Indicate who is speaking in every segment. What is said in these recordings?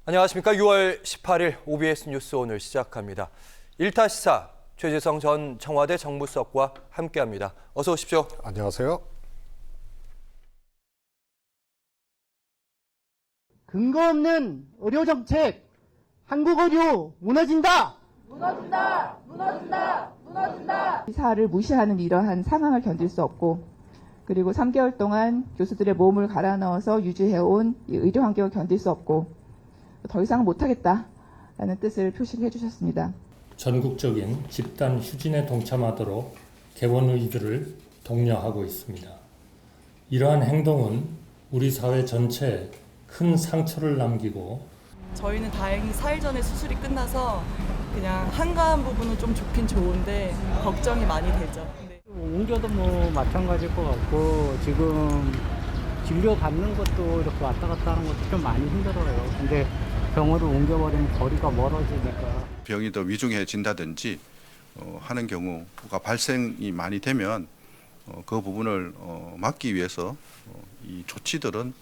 Speaker 1: 안녕하십니까. 6월 18일 OBS 뉴스 오늘 시작합니다. 1타 시사 최재성 전 청와대 정무수석과 함께합니다. 어서 오십시오.
Speaker 2: 안녕하세요.
Speaker 3: 근거 없는 의료정책, 한국의료 무너진다!
Speaker 4: 무너진다! 무너진다! 무너진다!
Speaker 5: 의사를 무시하는 이러한 상황을 견딜 수 없고, 그리고 3개월 동안 교수들의 몸을 갈아 넣어서 유지해온 이 의료 환경을 견딜 수 없고 더 이상은 못하겠다라는 뜻을 표시를 해주셨습니다.
Speaker 6: 전국적인 집단 휴진에 동참하도록 개원의들을 독려하고 있습니다. 이러한 행동은 우리 사회 전체에 큰 상처를 남기고,
Speaker 7: 저희는 다행히 4일 전에 수술이 끝나서 그냥 한가한 부분은 좀 좋긴 좋은데 걱정이 많이 되죠.
Speaker 3: 옮겨도 뭐 마찬가지일 것 같고, 지금 진료 받는 것도 이렇게 왔다 갔다 하는 것도 좀 많이 힘들어요. 근데 병원을 옮겨버리면 거리가 멀어지니까.
Speaker 8: 병이 더 위중해진다든지 하는 경우가 발생이 많이 되면 그 부분을 막기 위해서 이 조치들은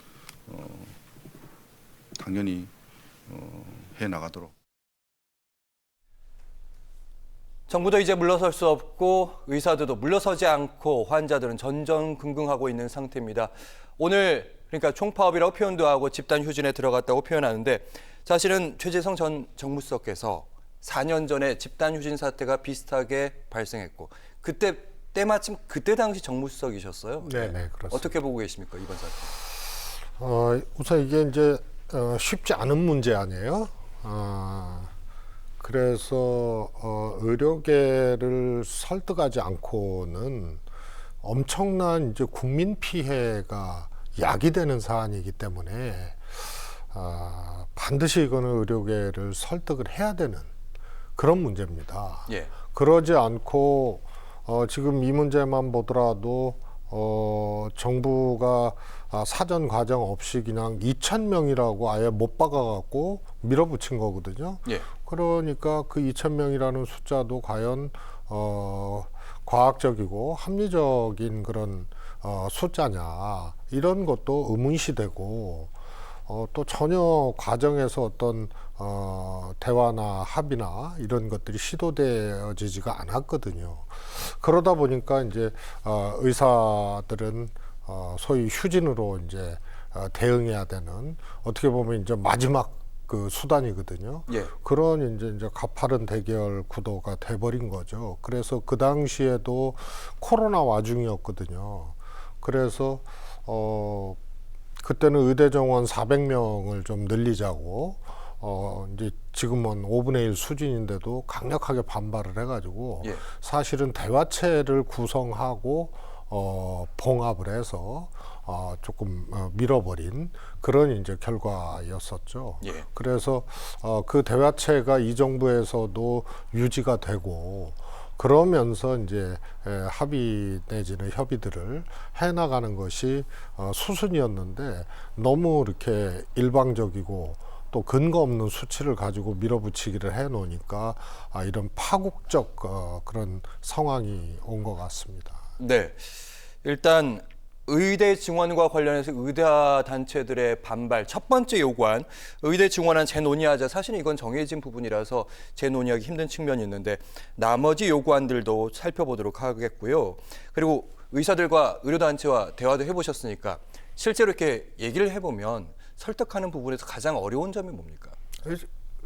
Speaker 8: 당연히 해 나가도록.
Speaker 1: 정부도 이제 물러설 수 없고 의사들도 물러서지 않고 환자들은 전전긍긍하고 있는 상태입니다. 오늘 그러니까 총파업이라고 표현도 하고 집단 휴진에 들어갔다고 표현하는데, 사실은 최재성 전 정무수석께서 4년 전에 집단 휴진 사태가 비슷하게 발생했고, 그때 때마침 그때 당시 정무수석이셨어요.
Speaker 2: 네, 그렇습니다.
Speaker 1: 어떻게 보고 계십니까, 이번 사태?
Speaker 2: 우선 이게 이제 쉽지 않은 문제 아니에요. 그래서 의료계를 설득하지 않고는 엄청난 이제 국민 피해가 야기되는 사안이기 때문에 반드시 이거는 의료계를 설득을 해야 되는 그런 문제입니다.
Speaker 1: 예.
Speaker 2: 그러지 않고 지금 이 문제만 보더라도 정부가 사전 과정 없이 그냥 2,000명이라고 아예 못 박아갖고 밀어붙인 거거든요.
Speaker 1: 예.
Speaker 2: 그러니까 그 2,000명이라는 숫자도 과연 과학적이고 합리적인 그런 숫자냐, 이런 것도 의문시되고, 또 전혀 과정에서 어떤 대화나 합의나 이런 것들이 시도되어지지가 않았거든요. 그러다 보니까 이제 의사들은 소위 휴진으로 이제 대응해야 되는, 어떻게 보면 이제 마지막 그 수단이거든요.
Speaker 1: 예.
Speaker 2: 그런 이제 가파른 대결 구도가 돼버린 거죠. 그래서 그 당시에도 코로나 와중이었거든요. 그래서 그때는 의대 정원 400명을 좀 늘리자고 이제 지금은 5분의 1 수준인데도 강력하게 반발을 해가지고,
Speaker 1: 예.
Speaker 2: 사실은 대화체를 구성하고 봉합을 해서 조금 밀어버린 그런 이제 결과였었죠.
Speaker 1: 예.
Speaker 2: 그래서 그 대화체가 이 정부에서도 유지가 되고, 그러면서 이제 합의 내지는 협의들을 해나가는 것이 수순이었는데, 너무 이렇게 일방적이고 또 근거 없는 수치를 가지고 밀어붙이기를 해놓으니까 이런 파국적 그런 상황이 온 것 같습니다.
Speaker 1: 네, 일단 의대 증원과 관련해서 의대화 단체들의 반발, 첫 번째 요구안 의대 증원안 재논의하자. 사실은 이건 정해진 부분이라서 재논의하기 힘든 측면이 있는데, 나머지 요구안들도 살펴보도록 하겠고요. 그리고 의사들과 의료단체와 대화도 해보셨으니까 실제로 이렇게 얘기를 해보면 설득하는 부분에서 가장 어려운 점이 뭡니까?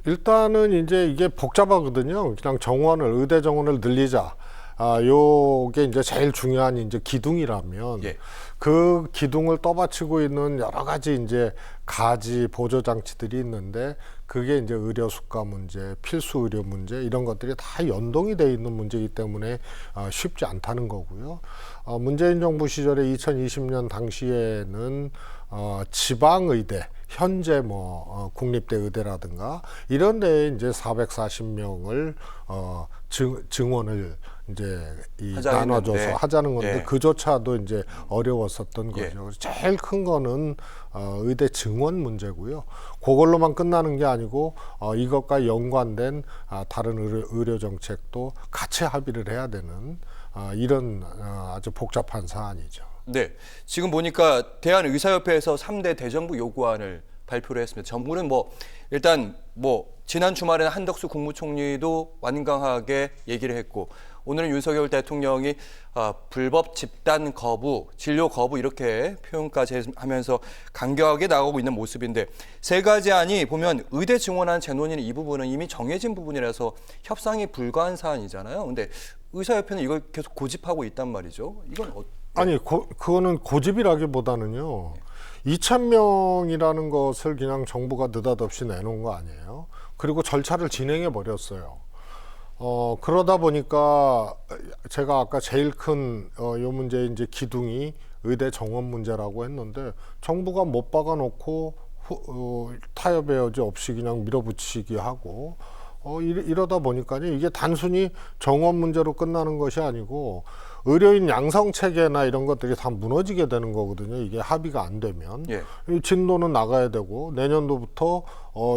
Speaker 2: 일단은 이제 이게 복잡하거든요. 그냥 의대 정원을 늘리자. 요게 이제 제일 중요한 이제 기둥이라면,
Speaker 1: 예.
Speaker 2: 그 기둥을 떠받치고 있는 여러 가지 이제 가지 보조 장치들이 있는데, 그게 이제 의료 수가 문제, 필수 의료 문제, 이런 것들이 다 연동이 돼 있는 문제이기 때문에 쉽지 않다는 거고요. 문재인 정부 시절에 2020년 당시에는 지방의대, 현재 국립대 의대라든가 이런 데에 이제 440명을 증원을 이제 나눠줘서 하자는 건데,
Speaker 1: 예.
Speaker 2: 그조차도 이제 어려웠었던
Speaker 1: 예.
Speaker 2: 거죠. 제일 큰 거는 의대 증원 문제고요. 그걸로만 끝나는 게 아니고 이것과 연관된 다른 의료 정책도 같이 합의를 해야 되는 이런 아주 복잡한 사안이죠.
Speaker 1: 네, 지금 보니까 대한의사협회에서 3대 대정부 요구안을 발표를 했습니다. 정부는 일단 지난 주말에는 한덕수 국무총리도 완강하게 얘기를 했고 오늘은 윤석열 대통령이 불법 집단 거부, 진료 거부 이렇게 표현까지 하면서 강경하게 나가고 있는 모습인데 세 가지 안이 보면 의대 증원안 재논의는 이 부분은 이미 정해진 부분이라서 협상이 불가한 사안이잖아요. 근데 의사협회는 이걸 계속 고집하고 있단 말이죠. 이건
Speaker 2: 아니 그거는 고집이라기보다는요. 2,000명이라는 것을 그냥 정부가 느닷없이 내놓은 거 아니에요. 그리고 절차를 진행해 버렸어요. 그러다 보니까 제가 아까 제일 큰 요 문제 이제 기둥이 의대 정원 문제라고 했는데 정부가 못 박아놓고 타협의 여지 없이 그냥 밀어붙이기 하고 이러다 보니까요 이게 단순히 정원 문제로 끝나는 것이 아니고 의료인 양성 체계나 이런 것들이 다 무너지게 되는 거거든요. 이게 합의가 안 되면 이 진도는 나가야 되고 내년도부터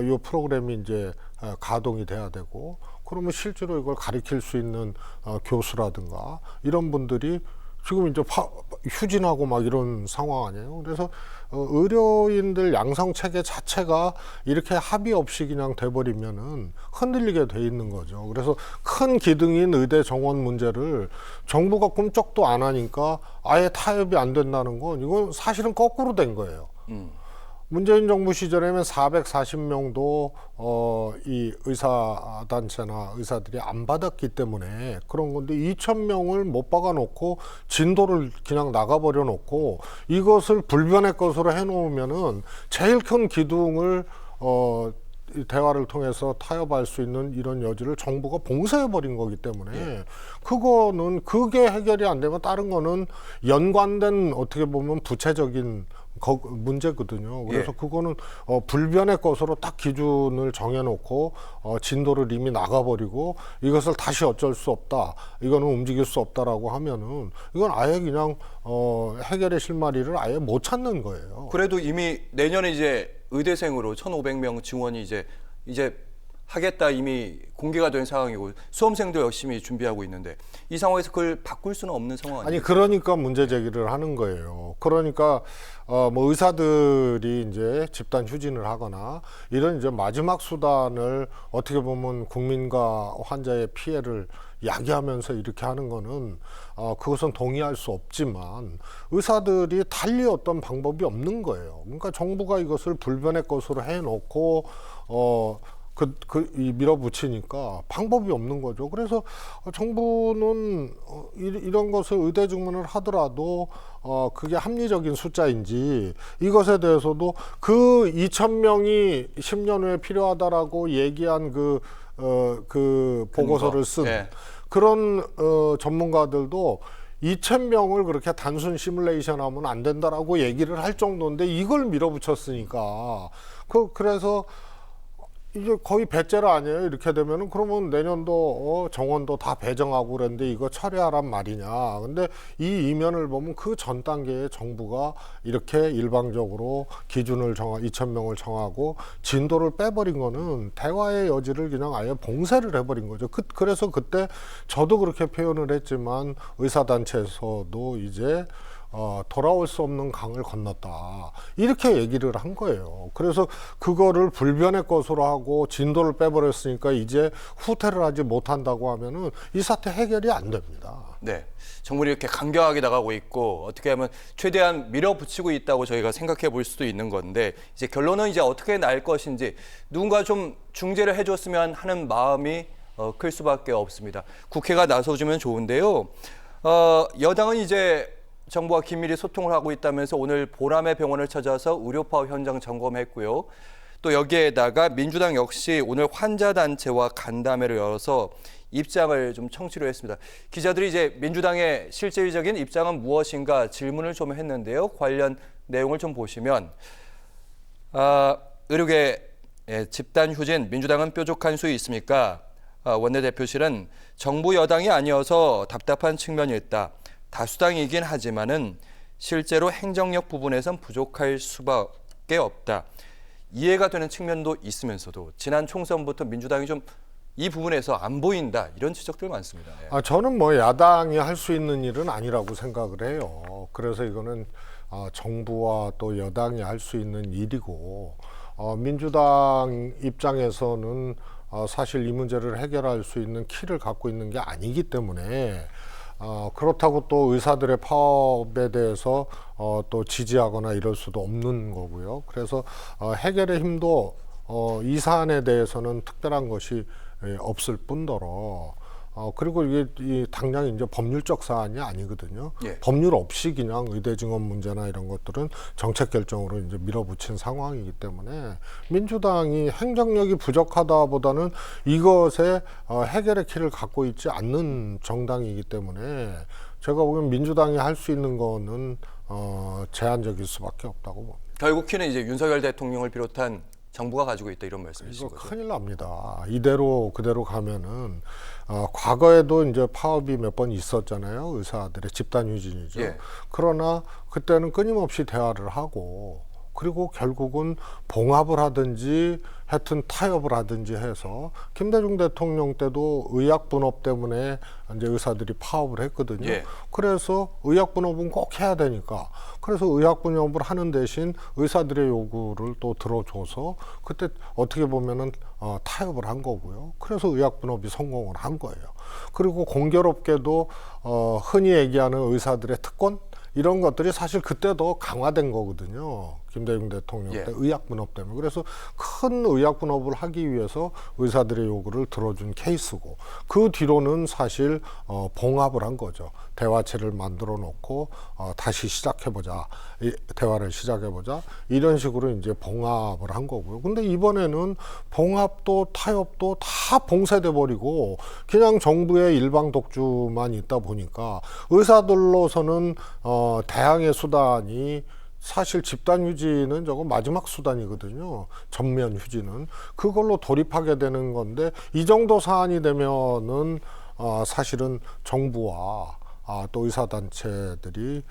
Speaker 2: 이 프로그램이 이제 가동이 돼야 되고 그러면 실제로 이걸 가르칠 수 있는 교수라든가 이런 분들이 지금 이제 휴진하고 막 이런 상황 아니에요. 그래서 의료인들 양성 체계 자체가 이렇게 합의 없이 그냥 돼버리면은 흔들리게 돼 있는 거죠. 그래서 큰 기둥인 의대 정원 문제를 정부가 꿈쩍도 안 하니까 아예 타협이 안 된다는 건 이건 사실은 거꾸로 된 거예요. 문재인 정부 시절에는 440명도 이 의사단체나 의사들이 안 받았기 때문에 그런 건데 2,000명을 못 박아놓고 진도를 그냥 나가버려 놓고 이것을 불변의 것으로 해놓으면은 제일 큰 기둥을 대화를 통해서 타협할 수 있는 이런 여지를 정부가 봉쇄해버린 거기 때문에 그거는 그게 해결이 안 되면 다른 거는 연관된 어떻게 보면 부채적인 문제거든요. 그래서 그거는 불변의 것으로 딱 기준을 정해놓고 진도를 이미 나가버리고 이것을 다시 어쩔 수 없다. 이거는 움직일 수 없다라고 하면은 이건 아예 그냥 해결의 실마리를 아예 못 찾는 거예요.
Speaker 1: 그래도 이미 내년에 이제 의대생으로 1,500명 증원이 이제 하겠다 이미 공개가 된 상황이고 수험생도 열심히 준비하고 있는데 이 상황에서 그걸 바꿀 수는 없는 상황 아니에요?
Speaker 2: 아니 그러니까 문제 제기를 하는 거예요. 그러니까 뭐 의사들이 이제 집단 휴진을 하거나 이런 이제 마지막 수단을 어떻게 보면 국민과 환자의 피해를 야기하면서 이렇게 하는 거는 그것은 동의할 수 없지만 의사들이 달리 어떤 방법이 없는 거예요. 그러니까 정부가 이것을 불변의 것으로 해놓고 밀어붙이니까 방법이 없는 거죠. 그래서 정부는 이런 것을 의대 증원을 하더라도 그게 합리적인 숫자인지 이것에 대해서도 그 2,000명이 10년 후에 필요하다라고 얘기한 그 보고서를 쓴 그런 전문가들도 2,000명을 그렇게 단순 시뮬레이션 하면 안 된다라고 얘기를 할 정도인데 이걸 밀어붙였으니까 그래서 이게 거의 배째라 아니에요. 이렇게 되면은 그러면 내년도 정원도 다 배정하고 그랬는데 이거 철회하란 말이냐. 근데 이 이면을 보면 그 전 단계에 정부가 이렇게 일방적으로 기준을 2,000명을 정하고 진도를 빼버린 거는 대화의 여지를 그냥 아예 봉쇄를 해버린 거죠. 그래서 그때 저도 그렇게 표현을 했지만 의사단체에서도 이제 돌아올 수 없는 강을 건넜다. 이렇게 얘기를 한 거예요. 그래서 그거를 불변의 것으로 하고 진도를 빼버렸으니까 이제 후퇴를 하지 못한다고 하면은 이 사태 해결이 안 됩니다.
Speaker 1: 네. 정부는 이렇게 강경하게 나가고 있고 어떻게 하면 최대한 밀어붙이고 있다고 저희가 생각해 볼 수도 있는 건데 이제 결론은 이제 어떻게 날 것인지 누군가 좀 중재를 해줬으면 하는 마음이 클 수밖에 없습니다. 국회가 나서주면 좋은데요. 여당은 이제 정부와 긴밀히 소통을 하고 있다면서 오늘 보람의 병원을 찾아서 의료파업 현장 점검했고요. 또 여기에다가 민주당 역시 오늘 환자단체와 간담회를 열어서 입장을 좀 청취를 했습니다. 기자들이 이제 민주당의 실질적인 입장은 무엇인가 질문을 좀 했는데요. 관련 내용을 좀 보시면 의료계 집단 휴진 민주당은 뾰족한 수위 있습니까? 원내대표실은 정부 여당이 아니어서 답답한 측면이 있다. 다수당이긴 하지만은 실제로 행정력 부분에선 부족할 수밖에 없다. 이해가 되는 측면도 있으면서도 지난 총선부터 민주당이 좀 이 부분에서 안 보인다 이런 지적들 많습니다.
Speaker 2: 저는 뭐 야당이 할 수 있는 일은 아니라고 생각을 해요. 그래서 이거는 정부와 또 여당이 할 수 있는 일이고 민주당 입장에서는 사실 이 문제를 해결할 수 있는 키를 갖고 있는 게 아니기 때문에 그렇다고 또 의사들의 파업에 대해서 또 지지하거나 이럴 수도 없는 거고요. 그래서 해결의 힘도 이 사안에 대해서는 특별한 것이 없을 뿐더러 그리고 이게 당장 이제 법률적 사안이 아니거든요.
Speaker 1: 예.
Speaker 2: 법률 없이 그냥 의대 증원 문제나 이런 것들은 정책 결정으로 이제 밀어붙인 상황이기 때문에 민주당이 행정력이 부족하다보다는 이것에 해결의 키를 갖고 있지 않는 정당이기 때문에 제가 보기엔 민주당이 할 수 있는 거는 제한적일 수밖에 없다고 봅니다.
Speaker 1: 결국 키는 이제 윤석열 대통령을 비롯한 정부가 가지고 있다 이런 말씀이신
Speaker 2: 이거
Speaker 1: 거죠?
Speaker 2: 큰일 납니다. 이대로 그대로 가면은 과거에도 이제 파업이 몇 번 있었잖아요. 의사들의 집단 휴진이죠.
Speaker 1: 예.
Speaker 2: 그러나 그때는 끊임없이 대화를 하고 그리고 결국은 봉합을 하든지 하여튼 타협을 하든지 해서 김대중 대통령 때도 의학분업 때문에 이제 의사들이 파업을 했거든요.
Speaker 1: 예.
Speaker 2: 그래서 의학분업은 꼭 해야 되니까 그래서 의학분업을 하는 대신 의사들의 요구를 또 들어줘서 그때 어떻게 보면은 타협을 한 거고요. 그래서 의학분업이 성공을 한 거예요. 그리고 공교롭게도 흔히 얘기하는 의사들의 특권 이런 것들이 사실 그때도 강화된 거거든요. 김대중 대통령 때
Speaker 1: 예.
Speaker 2: 의학분업 때문에. 그래서 큰 의학분업을 하기 위해서 의사들의 요구를 들어준 케이스고 그 뒤로는 사실 봉합을 한 거죠. 대화체를 만들어 놓고 다시 시작해보자. 대화를 시작해보자. 이런 식으로 이제 봉합을 한 거고요. 근데 이번에는 봉합도 타협도 다 봉쇄돼 버리고 그냥 정부의 일방 독주만 있다 보니까 의사들로서는 대항의 수단이 사실 집단 휴진은 저거 마지막 수단이거든요. 전면 휴진은 그걸로 돌입하게 되는 건데 이 정도 사안이 되면은 사실은 정부와 또 의사단체들이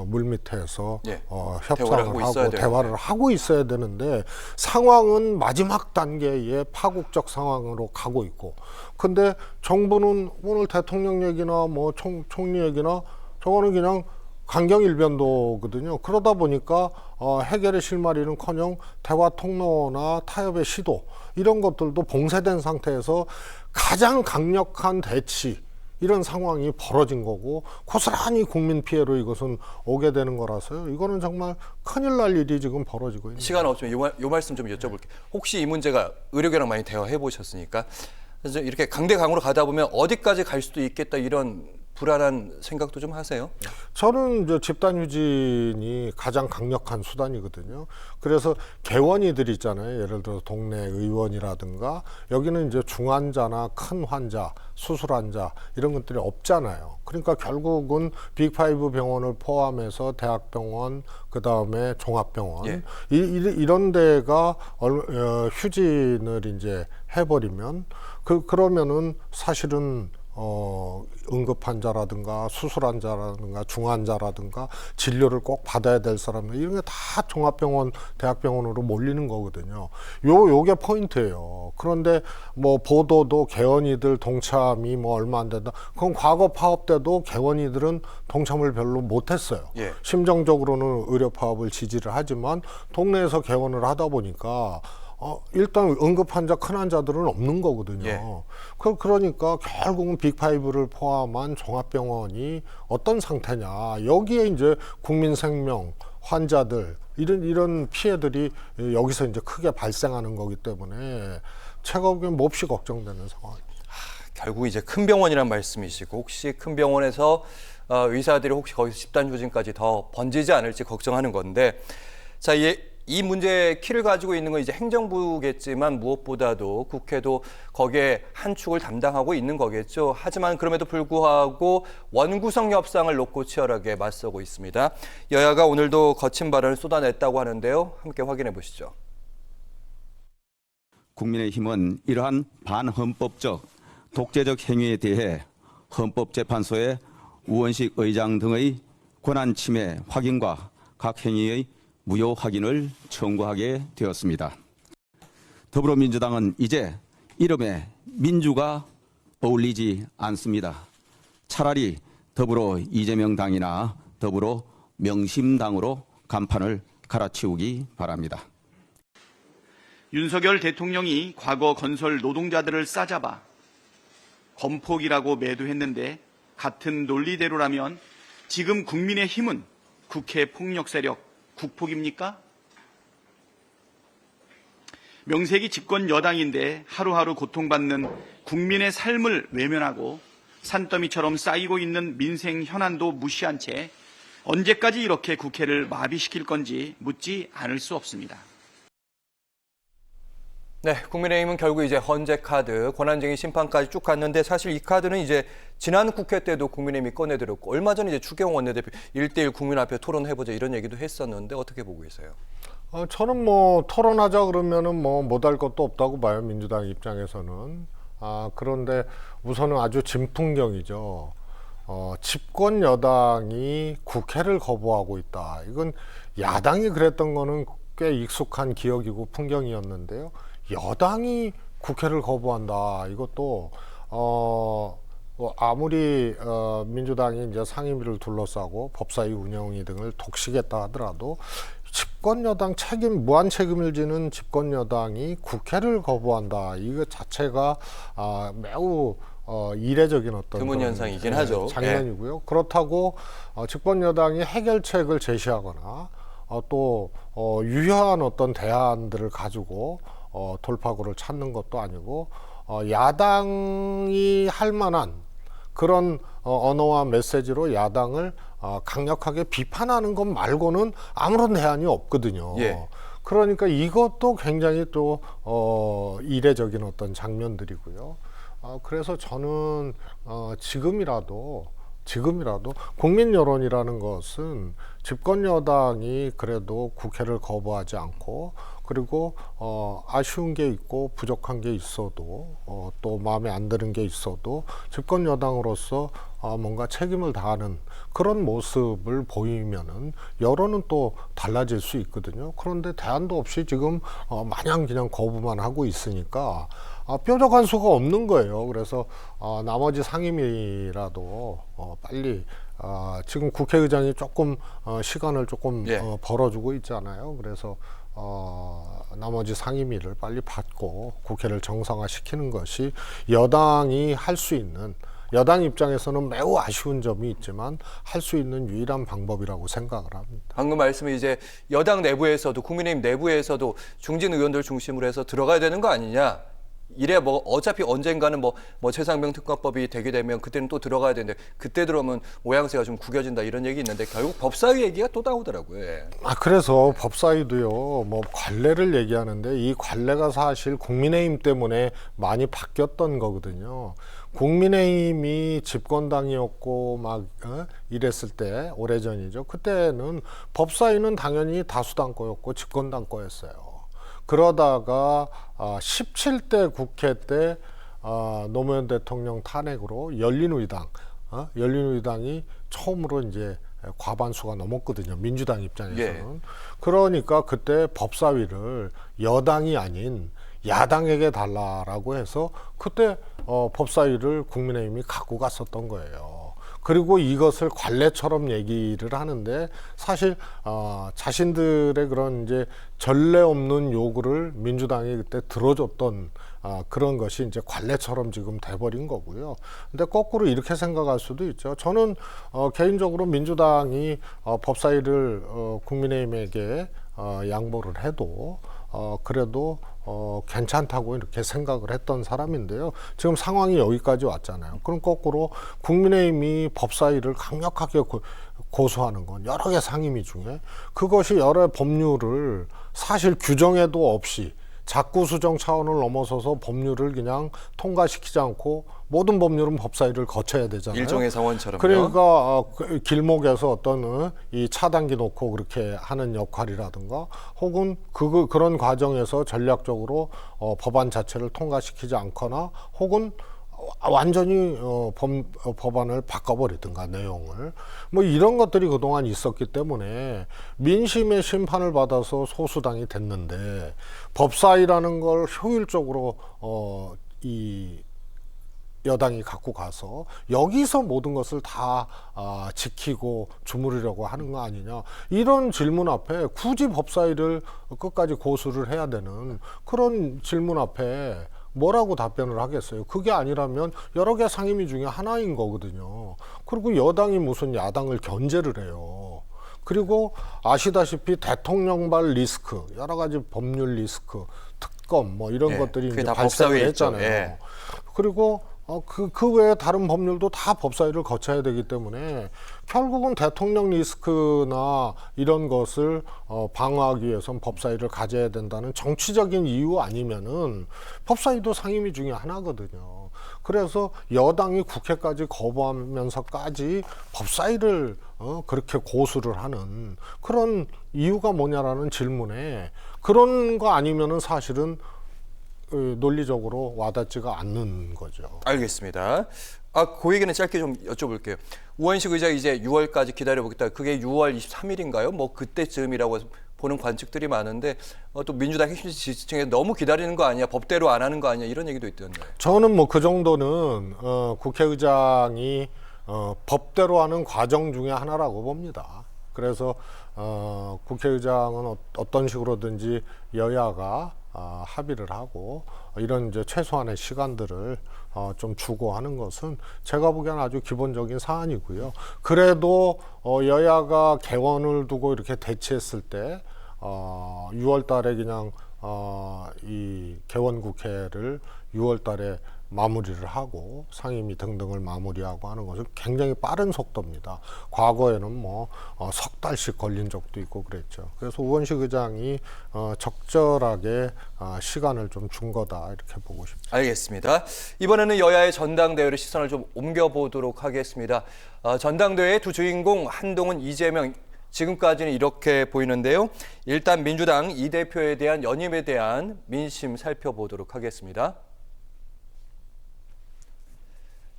Speaker 2: 물밑에서
Speaker 1: 예.
Speaker 2: 협상을 하고 대화를 하고 있어야 되는데 상황은 마지막 단계의 파국적 상황으로 가고 있고 근데 정부는 오늘 대통령 얘기나 뭐 총리 얘기나 저거는 그냥 강경일변도거든요. 그러다 보니까 해결의 실마리는커녕 대화 통로나 타협의 시도 이런 것들도 봉쇄된 상태에서 가장 강력한 대치 이런 상황이 벌어진 거고 고스란히 국민 피해로 이것은 오게 되는 거라서요. 이거는 정말 큰일 날 일이 지금 벌어지고 있는
Speaker 1: 시간 없으면 요 말씀 좀 여쭤볼게요. 혹시 이 문제가 의료계랑 많이 대화해 보셨으니까 그래서 이렇게 강대강으로 가다 보면 어디까지 갈 수도 있겠다 이런 불안한 생각도 좀 하세요?
Speaker 2: 저는 이제 집단 휴진이 가장 강력한 수단이거든요. 그래서 개원이들 있잖아요. 예를 들어 동네 의원이라든가 여기는 이제 중환자나 큰 환자, 수술 환자 이런 것들이 없잖아요. 그러니까 결국은 빅5 병원을 포함해서 대학병원, 그 다음에 종합병원
Speaker 1: 예.
Speaker 2: 이런 데가 휴진을 이제 해버리면 그러면은 사실은 응급 환자라든가 수술 환자라든가 중환자라든가 진료를 꼭 받아야 될 사람들 이런 게 다 종합병원, 대학병원으로 몰리는 거거든요. 요게 포인트예요. 그런데 뭐 보도도 개원이들 동참이 뭐 얼마 안 된다. 그건 과거 파업 때도 개원이들은 동참을 별로 못했어요.
Speaker 1: 예.
Speaker 2: 심정적으로는 의료 파업을 지지를 하지만 동네에서 개원을 하다 보니까 일단 응급 환자, 큰 환자들은 없는 거거든요.
Speaker 1: 예.
Speaker 2: 그러니까 결국은 빅5를 포함한 종합병원이 어떤 상태냐. 여기에 이제 국민 생명, 환자들, 이런 피해들이 여기서 이제 크게 발생하는 거기 때문에 제가 보기엔 몹시 걱정되는 상황입니다.
Speaker 1: 결국 이제 큰 병원이란 말씀이시고 혹시 큰 병원에서 의사들이 혹시 거기서 집단 휴진까지 더 번지지 않을지 걱정하는 건데 자, 이 문제의 키를 가지고 있는 건 이제 행정부겠지만 무엇보다도 국회도 거기에 한 축을 담당하고 있는 거겠죠. 하지만 그럼에도 불구하고 원구성 협상을 놓고 치열하게 맞서고 있습니다. 여야가 오늘도 거친 발언을 쏟아냈다고 하는데요. 함께 확인해 보시죠.
Speaker 9: 국민의힘은 이러한 반헌법적, 독재적 행위에 대해 헌법재판소의 우원식 의장 등의 권한 침해 확인과 각 행위의 무효 확인을 청구하게 되었습니다. 더불어민주당은 이제 이름에 민주가 어울리지 않습니다. 차라리 더불어 이재명 당이나 더불어 명심당으로 간판을 갈아치우기 바랍니다.
Speaker 10: 윤석열 대통령이 과거 건설 노동자들을 싸잡아 건폭이라고 매도했는데 같은 논리대로라면 지금 국민의힘은 국회 폭력 세력 국폭입니까? 명색이 집권 여당인데 하루하루 고통받는 국민의 삶을 외면하고 산더미처럼 쌓이고 있는 민생 현안도 무시한 채 언제까지 이렇게 국회를 마비시킬 건지 묻지 않을 수 없습니다.
Speaker 1: 네, 국민의힘은 결국 이제 헌재 카드, 권한쟁의 심판까지 쭉 갔는데 사실 이 카드는 이제 지난 국회 때도 국민의힘이 꺼내들었고 얼마 전에 이제 추경호 원내대표 1대1 국민 앞에 토론해보자 이런 얘기도 했었는데 어떻게 보고 계세요?
Speaker 2: 저는 뭐 토론하자 그러면은 뭐 못할 것도 없다고 봐요, 민주당 입장에서는. 그런데 우선은 아주 진풍경이죠. 집권 여당이 국회를 거부하고 있다. 이건 야당이 그랬던 거는 꽤 익숙한 기억이고 풍경이었는데요. 여당이 국회를 거부한다. 이것도 아무리 민주당이 이제 상임위를 둘러싸고 법사위 운영위 등을 독식했다 하더라도 집권 여당 무한 책임을 지는 집권 여당이 국회를 거부한다. 이거 자체가 매우 이례적인 어떤
Speaker 1: 드문 현상이긴 하죠.
Speaker 2: 장면이고요. 그렇다고 집권 여당이 해결책을 제시하거나 또 유효한 어떤 대안들을 가지고 돌파구를 찾는 것도 아니고 야당이 할 만한 그런 언어와 메시지로 야당을 강력하게 비판하는 것 말고는 아무런 대안이 없거든요. 예. 그러니까 이것도 굉장히 또 이례적인 어떤 장면들이고요. 그래서 저는 지금이라도 국민 여론이라는 것은 집권 여당이 그래도 국회를 거부하지 않고 그리고 아쉬운 게 있고 부족한 게 있어도 또 마음에 안 드는 게 있어도 집권 여당으로서 뭔가 책임을 다하는 그런 모습을 보이면은 여론은 또 달라질 수 있거든요. 그런데 대안도 없이 지금 마냥 그냥 거부만 하고 있으니까 뾰족한 수가 없는 거예요. 그래서 나머지 상임위라도 빨리 지금 국회의장이 조금 시간을 조금 벌어주고 있잖아요. 그래서 나머지 상임위를 빨리 받고 국회를 정상화시키는 것이 여당이 할 수 있는 여당 입장에서는 매우 아쉬운 점이 있지만 할 수 있는 유일한 방법이라고 생각을 합니다.
Speaker 1: 방금 말씀은 이제 여당 내부에서도 국민의힘 내부에서도 중진 의원들 중심으로 해서 들어가야 되는 거 아니냐. 이래 뭐 어차피 언젠가는 뭐 최상병 특검법이 되게 되면 그때는 또 들어가야 되는데 그때 들어오면 모양새가 좀 구겨진다 이런 얘기 있는데 결국 법사위 얘기가 또 나오더라고요. 예.
Speaker 2: 그래서 법사위도요 뭐 관례를 얘기하는데 이 관례가 사실 국민의힘 때문에 많이 바뀌었던 거거든요. 국민의힘이 집권당이었고 막 이랬을 때 오래전이죠. 그때는 법사위는 당연히 다수당 거였고 집권당 거였어요. 그러다가 17대 국회 때 노무현 대통령 탄핵으로 열린우리당이 처음으로 이제 과반수가 넘었거든요. 민주당 입장에서는. 예. 그러니까 그때 법사위를 여당이 아닌 야당에게 달라라고 해서 그때 법사위를 국민의힘이 갖고 갔었던 거예요. 그리고 이것을 관례처럼 얘기를 하는데 사실 자신들의 그런 이제 전례 없는 요구를 민주당이 그때 들어줬던 그런 것이 이제 관례처럼 지금 돼버린 거고요. 근데 거꾸로 이렇게 생각할 수도 있죠. 저는 개인적으로 민주당이 법사위를 국민의힘에게 양보를 해도 그래도 괜찮다고 이렇게 생각을 했던 사람인데요. 지금 상황이 여기까지 왔잖아요. 그럼 거꾸로 국민의힘이 법사위를 강력하게 고소하는 건 여러 개 상임위 중에 그것이 여러 법률을 사실 규정에도 없이 자꾸 수정 차원을 넘어서서 법률을 그냥 통과시키지 않고 모든 법률은 법사위를 거쳐야 되잖아요.
Speaker 1: 일종의 상원처럼요.
Speaker 2: 그러니까 길목에서 어떤 이 차단기 놓고 그렇게 하는 역할이라든가 혹은 그런 과정에서 전략적으로 법안 자체를 통과시키지 않거나 혹은 완전히 법안을 바꿔버리든가 내용을 뭐 이런 것들이 그동안 있었기 때문에 민심의 심판을 받아서 소수당이 됐는데 법사위라는 걸 효율적으로 여당이 갖고 가서 여기서 모든 것을 다 지키고 주무르려고 하는 거 아니냐, 이런 질문 앞에 굳이 법사위를 끝까지 고수를 해야 되는 그런 질문 앞에 뭐라고 답변을 하겠어요. 그게 아니라면 여러 개 상임위 중에 하나인 거거든요. 그리고 여당이 무슨 야당을 견제를 해요. 그리고 아시다시피 대통령발 리스크, 여러 가지 법률 리스크, 특검 뭐 이런 것들이
Speaker 1: 그게
Speaker 2: 이제
Speaker 1: 다
Speaker 2: 발생을
Speaker 1: 법사위에
Speaker 2: 했잖아요.
Speaker 1: 있죠. 예.
Speaker 2: 그리고 그 외에 다른 법률도 다 법사위를 거쳐야 되기 때문에 결국은 대통령 리스크나 이런 것을 방어하기 위해서는 법사위를 가져야 된다는 정치적인 이유 아니면은 법사위도 상임위 중에 하나거든요. 그래서 여당이 국회까지 거부하면서까지 법사위를 그렇게 고수를 하는 그런 이유가 뭐냐라는 질문에, 그런 거 아니면은 사실은 논리적으로 와닿지가 않는 거죠.
Speaker 1: 알겠습니다. 그 얘기는 짧게 좀 여쭤볼게요. 우원식 의장 이제 6월까지 기다려보겠다. 그게 6월 23일인가요? 뭐 그때쯤이라고 보는 관측들이 많은데 또 민주당 핵심 지지층에 너무 기다리는 거 아니야? 법대로 안 하는 거 아니야? 이런 얘기도 있던데.
Speaker 2: 저는 뭐 그 정도는 국회의장이 법대로 하는 과정 중에 하나라고 봅니다. 그래서 국회의장은 어떤 식으로든지 여야가 합의를 하고 이런 이제 최소한의 시간들을 좀 주고 하는 것은 제가 보기에는 아주 기본적인 사안이고요. 그래도 여야가 개원을 두고 이렇게 대치했을 때 6월 달에 그냥 이 개원 국회를 6월 달에 마무리를 하고 상임위 등등을 마무리하고 하는 것은 굉장히 빠른 속도입니다. 과거에는 뭐 석 달씩 걸린 적도 있고 그랬죠. 그래서 우원식 의장이 적절하게 시간을 좀 준 거다, 이렇게 보고 싶습니다.
Speaker 1: 알겠습니다. 이번에는 여야의 전당대회를 시선을 좀 옮겨보도록 하겠습니다. 전당대회의 두 주인공 한동훈, 이재명, 지금까지는 이렇게 보이는데요. 일단 민주당 이 대표에 대한 연임에 대한 민심 살펴보도록 하겠습니다.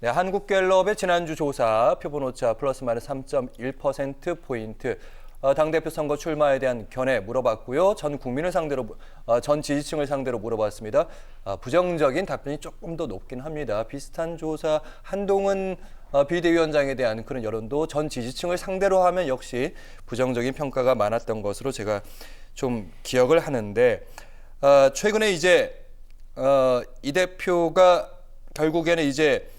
Speaker 1: 네, 한국갤럽의 지난주 조사 표본오차 플러스 마이너스 3.1%포인트 당대표 선거 출마에 대한 견해 물어봤고요. 전 국민을 상대로, 전 지지층을 상대로 물어봤습니다. 부정적인 답변이 조금 더 높긴 합니다. 비슷한 조사 한동훈 비대위원장에 대한 그런 여론도 전 지지층을 상대로 하면 역시 부정적인 평가가 많았던 것으로 제가 좀 기억을 하는데, 최근에 이제 이 대표가 결국에는 이제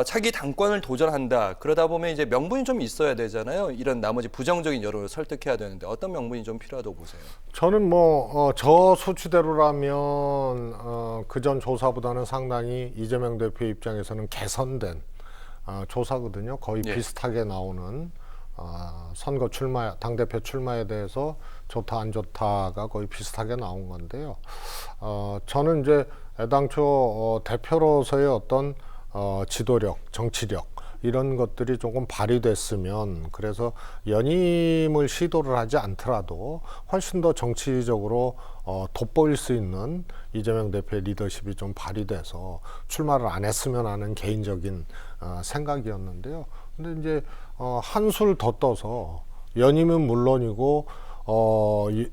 Speaker 1: 차기 당권을 도전한다. 그러다 보면 이제 명분이 좀 있어야 되잖아요. 이런 나머지 부정적인 여론을 설득해야 되는데 어떤 명분이 좀 필요하다고 보세요?
Speaker 2: 저는 뭐 저 수치대로라면 그전 조사보다는 상당히 이재명 대표 입장에서는 개선된 조사거든요. 거의 비슷하게 나오는 선거 출마, 당대표 출마에 대해서 좋다 안 좋다가 거의 비슷하게 나온 건데요. 저는 이제 애당초 대표로서의 어떤 지도력, 정치력 이런 것들이 조금 발휘됐으면, 그래서 연임을 시도를 하지 않더라도 훨씬 더 정치적으로 돋보일 수 있는 이재명 대표의 리더십이 좀 발휘돼서 출마를 안 했으면 하는 개인적인 생각이었는데요. 근데 이제 한술 더 떠서 연임은 물론이고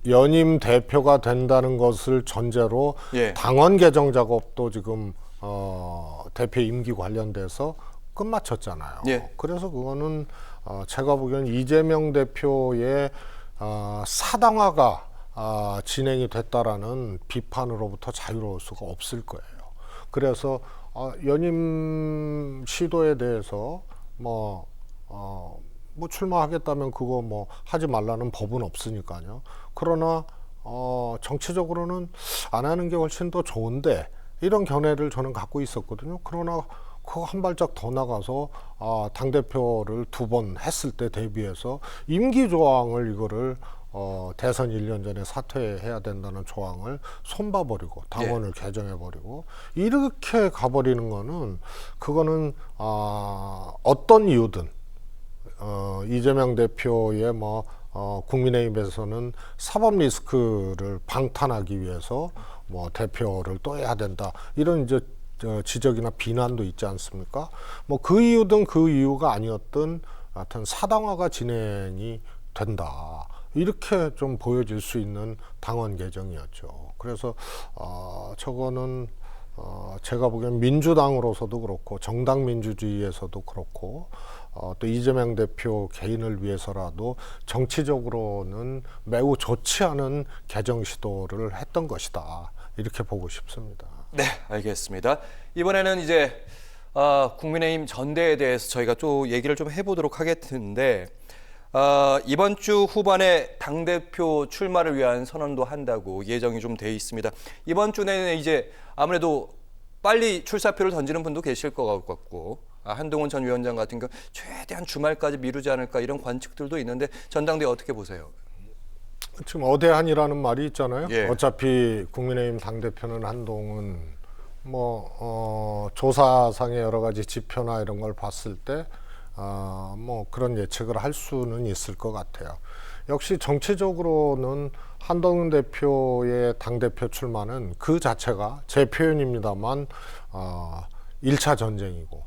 Speaker 2: 연임 대표가 된다는 것을 전제로 당원 개정 작업도 지금 대표 임기 관련돼서 끝마쳤잖아요. 그래서 그거는 제가 보기엔 이재명 대표의 사당화가 진행이 됐다라는 비판으로부터 자유로울 수가 없을 거예요. 그래서 연임 시도에 대해서 뭐 출마하겠다면 그거 뭐 하지 말라는 법은 없으니까요. 그러나 정치적으로는 안 하는 게 훨씬 더 좋은데, 이런 견해를 저는 갖고 있었거든요. 그러나 그 한 발짝 더 나가서 당대표를 2번 했을 때 대비해서 임기 조항을 이거를 대선 1년 전에 사퇴해야 된다는 조항을 손봐버리고 당원을 개정해버리고 이렇게 가버리는 거는, 그거는 어떤 이유든 이재명 대표의 국민의힘에서는 사법 리스크를 방탄하기 위해서 대표를 또 해야 된다, 이런 이제 지적이나 비난도 있지 않습니까? 그 이유든 그 이유가 아니었든 하여튼 사당화가 진행이 된다, 이렇게 좀 보여질 수 있는 당원 개정이었죠. 그래서 저거는 제가 보기엔 민주당으로서도 그렇고 정당 민주주의에서도 그렇고 또 이재명 대표 개인을 위해서라도 정치적으로는 매우 좋지 않은 개정 시도를 했던 것이다. 이렇게 보고 싶습니다.
Speaker 1: 네, 알겠습니다. 이번에는 이제 국민의힘 전대에 대해서 저희가 또 얘기를 좀 해보도록 하겠는데 이번 주 후반에 당대표 출마를 위한 선언도 한다고 예정이 좀 돼 있습니다. 이번 주 내내 이제 아무래도 빨리 출사표를 던지는 분도 계실 것 같고 한동훈 전 위원장 같은 경우 최대한 주말까지 미루지 않을까 이런 관측들도 있는데 전당대회 어떻게 보세요?
Speaker 2: 지금 어대한이라는 말이 있잖아요.
Speaker 1: 예.
Speaker 2: 어차피 국민의힘 당대표는 한동훈 조사상의 여러 가지 지표나 이런 걸 봤을 때 그런 예측을 할 수는 있을 것 같아요. 역시 정치적으로는 한동훈 대표의 당대표 출마는 그 자체가 제 표현입니다만 1차 전쟁이고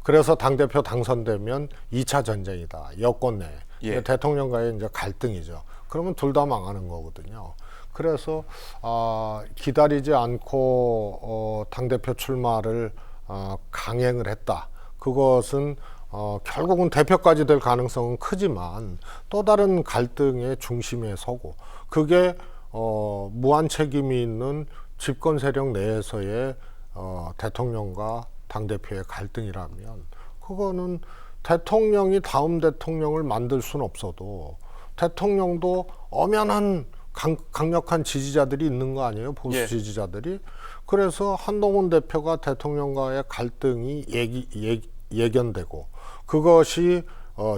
Speaker 2: 그래서 당대표 당선되면 2차 전쟁이다. 여권 내
Speaker 1: 예.
Speaker 2: 대통령과의 이제 갈등이죠. 그러면 둘 다 망하는 거거든요. 그래서 기다리지 않고 당대표 출마를 강행을 했다. 그것은 결국은 대표까지 될 가능성은 크지만 또 다른 갈등의 중심에 서고 그게 무한 책임이 있는 집권 세력 내에서의 대통령과 당대표의 갈등이라면 그거는 대통령이 다음 대통령을 만들 수는 없어도 대통령도 엄연한 강력한 지지자들이 있는 거 아니에요? 보수
Speaker 1: 예.
Speaker 2: 지지자들이. 그래서 한동훈 대표가 대통령과의 갈등이 예견되고 그것이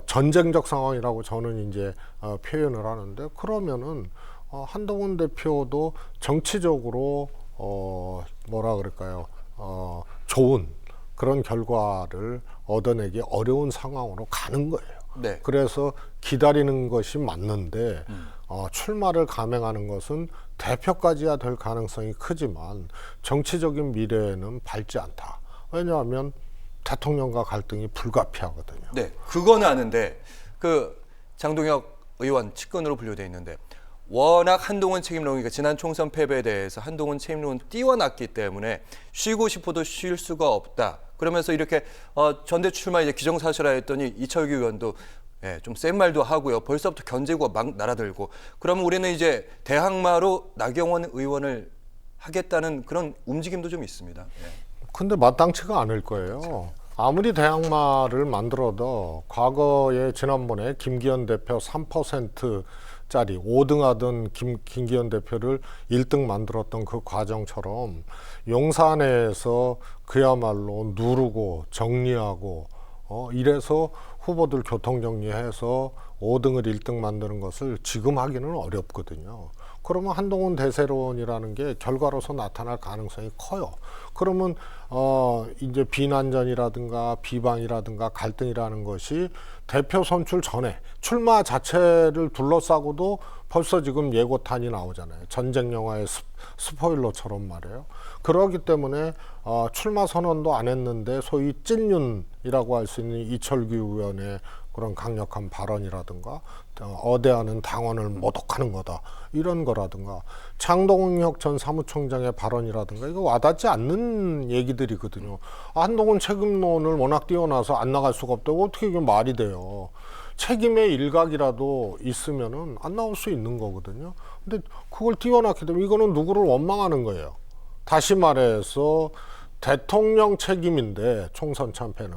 Speaker 2: 전쟁적 상황이라고 저는 이제 표현을 하는데 그러면은 한동훈 대표도 정치적으로 뭐라 그럴까요? 좋은 그런 결과를 얻어내기 어려운 상황으로 가는 거예요.
Speaker 1: 네.
Speaker 2: 그래서 기다리는 것이 맞는데 출마를 감행하는 것은 대표까지야 될 가능성이 크지만 정치적인 미래에는 밝지 않다. 왜냐하면 대통령과 갈등이 불가피하거든요.
Speaker 1: 네, 그거는 아는데 그 장동혁 의원 측근으로 분류돼 있는데 워낙 한동훈 책임론이니까 지난 총선 패배에 대해서 한동훈 책임론은 띄워놨기 때문에 쉬고 싶어도 쉴 수가 없다. 그러면서 이렇게 전대 출마 이제 기정사실화 했더니 이철규 의원도 좀 센 말도 하고요. 벌써부터 견제구가 막 날아들고 그러면 우리는 이제 대항마로 나경원 의원을 하겠다는 그런 움직임도 좀 있습니다.
Speaker 2: 근데 마땅치가 않을 거예요. 아무리 대항마를 만들어도 과거에 지난번에 김기현 대표 3%짜리 5등 하던 김기현 대표를 1등 만들었던 그 과정처럼 용산에서 그야말로 누르고 정리하고 이래서 후보들 교통정리해서 5등을 1등 만드는 것을 지금 하기는 어렵거든요. 그러면 한동훈 대세론이라는 게 결과로서 나타날 가능성이 커요. 그러면 이제 비난전이라든가 비방이라든가 갈등이라는 것이 대표 선출 전에 출마 자체를 둘러싸고도 벌써 지금 예고탄이 나오잖아요. 전쟁 영화의 스포일러처럼 말이에요. 그렇기 때문에 출마 선언도 안 했는데 소위 찐윤이라고 할 수 있는 이철규 의원의 그런 강력한 발언이라든가 어대하는 당원을 모독하는 거다 이런 거라든가 장동혁 전 사무총장의 발언이라든가 이거 와닿지 않는 얘기들이거든요. 한동훈 책임론을 워낙 띄워놔서 안 나갈 수가 없다고 어떻게 이게 말이 돼요. 책임의 일각이라도 있으면은 안 나올 수 있는 거거든요. 근데 그걸 띄워놨기 때문에 이거는 누구를 원망하는 거예요. 다시 말해서 대통령 책임인데 총선 참패는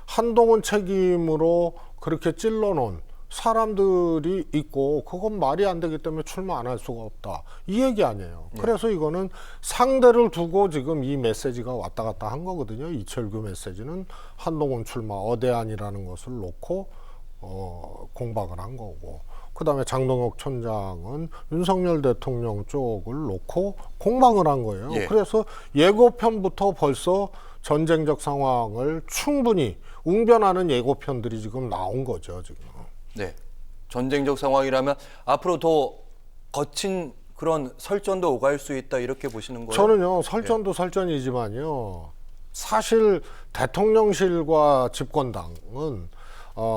Speaker 2: 한동훈 책임으로 그렇게 찔러놓은 사람들이 있고 그건 말이 안 되기 때문에 출마 안 할 수가 없다. 이 얘기 아니에요. 그래서 이거는 상대를 두고 지금 이 메시지가 왔다 갔다 한 거거든요. 이철규 메시지는 한동훈 출마 어대안이라는 것을 놓고 공박을 한 거고 그다음에 장동혁 촌장은 윤석열 대통령 쪽을 놓고 공방을 한 거예요.
Speaker 1: 예.
Speaker 2: 그래서 예고편부터 벌써 전쟁적 상황을 충분히 웅변하는 예고편들이 지금 나온 거죠. 지금.
Speaker 1: 네, 전쟁적 상황이라면 앞으로 더 거친 그런 설전도 오갈 수 있다 이렇게 보시는 거예요?
Speaker 2: 저는요 설전도 설전이지만요 사실 대통령실과 집권당은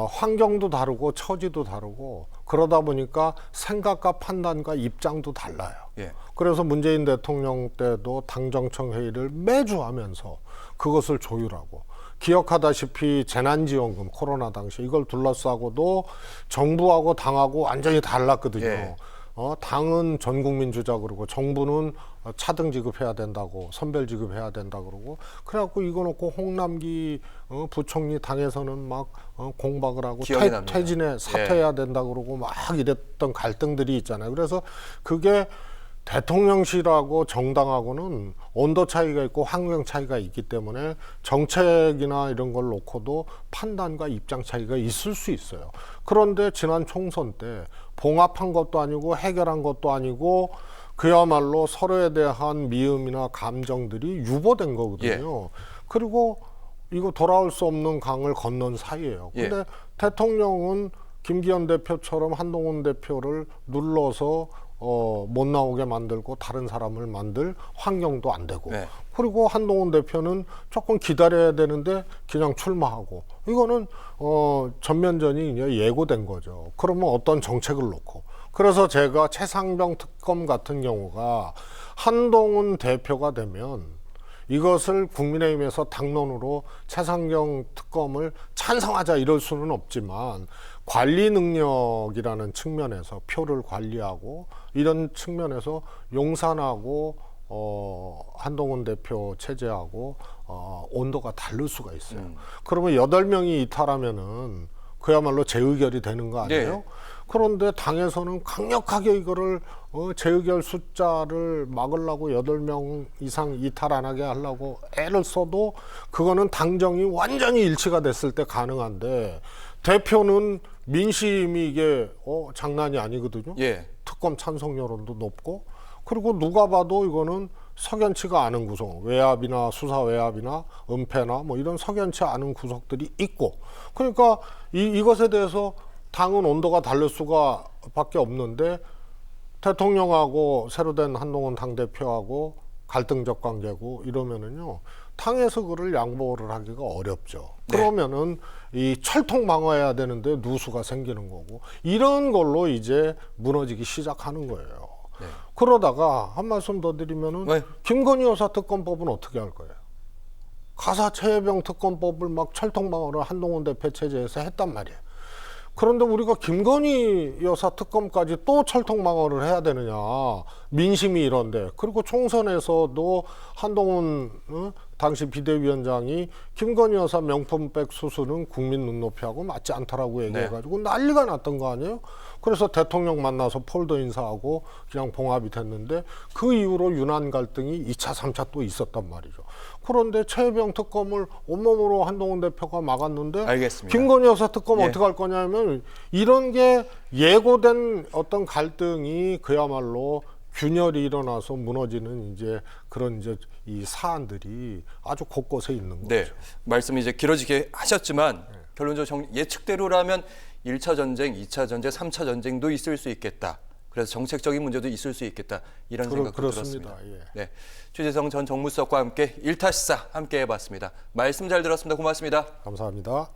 Speaker 2: 환경도 다르고 처지도 다르고 그러다 보니까 생각과 판단과 입장도 달라요.
Speaker 1: 예.
Speaker 2: 그래서 문재인 대통령 때도 당정청 회의를 매주 하면서 그것을 조율하고, 기억하다시피 재난지원금 코로나 당시 이걸 둘러싸고도 정부하고 당하고 완전히 달랐거든요.
Speaker 1: 예.
Speaker 2: 당은 전 국민 주자 그러고 정부는 차등 지급해야 된다고, 선별 지급해야 된다 그러고, 그래갖고 이거 놓고 홍남기 부총리 당에서는 막 공박을 하고
Speaker 1: 기억이 납니다.
Speaker 2: 퇴진에 사퇴해야 된다 그러고 막 이랬던 갈등들이 있잖아요. 그래서 그게 대통령실하고 정당하고는 온도 차이가 있고 환경 차이가 있기 때문에 정책이나 이런 걸 놓고도 판단과 입장 차이가 있을 수 있어요. 그런데 지난 총선 때 봉합한 것도 아니고 해결한 것도 아니고 그야말로 서로에 대한 미움이나 감정들이 유보된 거거든요. 그리고 이거 돌아올 수 없는 강을 건넌 사이예요. 근데 대통령은 김기현 대표처럼 한동훈 대표를 눌러서 못 나오게 만들고 다른 사람을 만들 환경도 안 되고, 그리고 한동훈 대표는 조금 기다려야 되는데 그냥 출마하고, 이거는 전면전이 이제 예고된 거죠. 그러면 어떤 정책을 놓고, 그래서 제가 최상병 특검 같은 경우가 한동훈 대표가 되면 이것을 국민의힘에서 당론으로 최상병 특검을 찬성하자 이럴 수는 없지만, 관리 능력이라는 측면에서 표를 관리하고 이런 측면에서 용산하고 한동훈 대표 체제하고 온도가 다를 수가 있어요. 그러면 8명이 이탈하면은 그야말로 재의결이 되는 거 아니에요? 그런데 당에서는 강력하게 이거를 재의결 숫자를 막으려고 8명 이상 이탈 안 하게 하려고 애를 써도 그거는 당정이 완전히 일치가 됐을 때 가능한데, 대표는 민심이 이게 장난이 아니거든요. 특검 찬성 여론도 높고, 그리고 누가 봐도 이거는 석연치가 않은 구성, 외압이나 수사 외압이나 은폐나 뭐 이런 석연치 않은 구석들이 있고, 그러니까 이것에 대해서 당은 온도가 다를 수가 밖에 없는데, 대통령하고 새로 된 한동훈 당대표하고 갈등적 관계고 이러면은요, 당에서 그를 양보를 하기가 어렵죠. 그러면은 이 철통 방어해야 되는데 누수가 생기는 거고, 이런 걸로 이제 무너지기 시작하는 거예요. 그러다가 한 말씀 더 드리면은 김건희 여사 특검법은 어떻게 할 거예요? 가사 최혜병 특검법을 막 철통 방어를 한동훈 대표 체제에서 했단 말이에요. 그런데 우리가 김건희 여사 특검까지 또 철통 방어를 해야 되느냐, 민심이 이런데. 그리고 총선에서도 한동훈 당시 비대위원장이 김건희 여사 명품백 수수는 국민 눈높이하고 맞지 않다라고 얘기해가지고 난리가 났던 거 아니에요? 그래서 대통령 만나서 폴더 인사하고 그냥 봉합이 됐는데, 그 이후로 유난 갈등이 2차, 3차 또 있었단 말이죠. 그런데 최혜병 특검을 온몸으로 한동훈 대표가 막았는데,
Speaker 1: 알겠습니다.
Speaker 2: 김건희 여사 특검 어떻게 할 거냐면, 이런 게 예고된 어떤 갈등이 그야말로 균열이 일어나서 무너지는 이제 그런 이제 이 사안들이 아주 곳곳에 있는 거죠.
Speaker 1: 말씀이 이제 길어지게 하셨지만 결론적으로 예측대로라면 1차 전쟁, 2차 전쟁, 3차 전쟁도 있을 수 있겠다. 그래서 정책적인 문제도 있을 수 있겠다. 이런 생각도 들었습니다. 최재성 전 정무수석과 함께 1타 시사 함께 해봤습니다. 말씀 잘 들었습니다. 고맙습니다.
Speaker 2: 감사합니다.